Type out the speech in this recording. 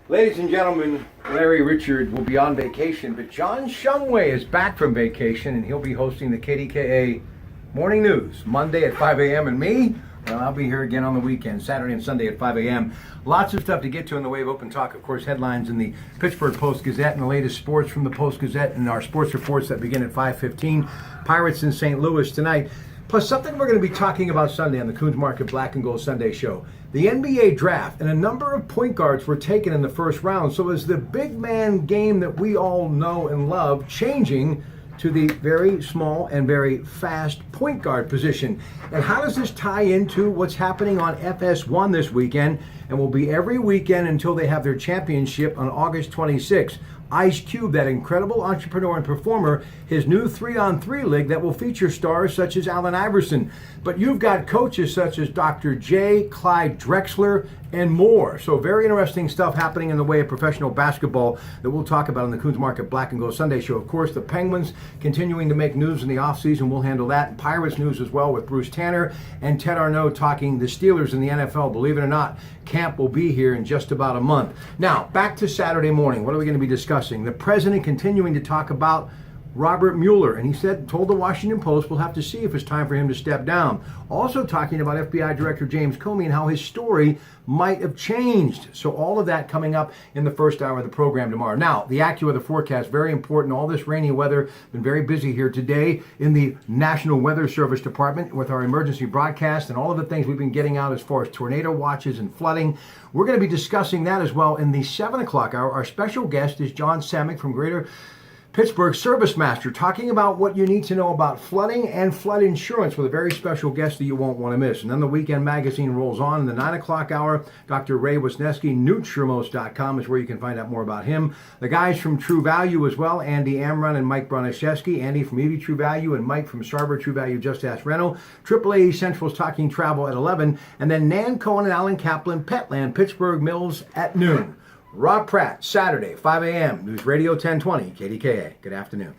Ladies and gentlemen, Larry Richard will be on vacation, but John Shumway is back from vacation, and he'll be hosting the KDKA Morning News Monday at 5 a.m. And me, well, I'll be here again on the weekend, Saturday and Sunday at 5 a.m. Lots of stuff to get to in the way of Open Talk. Of course, headlines in the Pittsburgh Post-Gazette and the latest sports from the Post-Gazette and our sports reports that begin at 5:15. Pirates in St. Louis tonight. Plus, something we're going to be talking about Sunday on the Coons Market Black and Gold Sunday Show. The NBA draft, and a number of point guards were taken in the first round. So is the big man game that we all know and love changing to the very small and very fast point guard position? And how does this tie into what's happening on FS1 this weekend, and will be every weekend until they have their championship on August 26th? Ice Cube, that incredible entrepreneur and performer, his new 3-on-3 league that will feature stars such as Allen Iverson. But you've got coaches such as Dr. J, Clyde Drexler, and more. So very interesting stuff happening in the way of professional basketball that we'll talk about on the Coons Market Black and Gold Sunday Show. Of course, the Penguins continuing to make news in the offseason. We'll handle that. And Pirates news as well with Bruce Tanner and Ted Arnaud talking the Steelers in the NFL. Believe it or not, camp will be here in just about a month. Now, back to Saturday morning. What are we going to be discussing? The president continuing to talk about Robert Mueller, and he told the Washington Post we'll have to see if it's time for him to step down. Also talking about FBI Director James Comey and how his story might have changed. So all of that coming up in the first hour of the program tomorrow. Now, the AccuWeather forecast, very important. All this rainy weather, been very busy here today in the National Weather Service Department with our emergency broadcast and all of the things we've been getting out as far as tornado watches and flooding. We're going to be discussing that as well in the 7 o'clock hour. Our special guest is John Samick from Greater Pittsburgh Service Master, talking about what you need to know about flooding and flood insurance with a very special guest that you won't want to miss. And then the Weekend Magazine rolls on in the 9 o'clock hour. Dr. Ray Wisniewski, Nutrimost.com is where you can find out more about him. The guys from True Value as well, Andy Amron and Mike Broniszewski. Andy from EV True Value and Mike from Sarber True Value, Just Ask Reno. AAA Central's Talking Travel at 11. And then Nan Cohen and Alan Kaplan, Petland, Pittsburgh Mills at noon. Rob Pratte, Saturday, 5 a.m., News Radio 1020, KDKA. Good afternoon.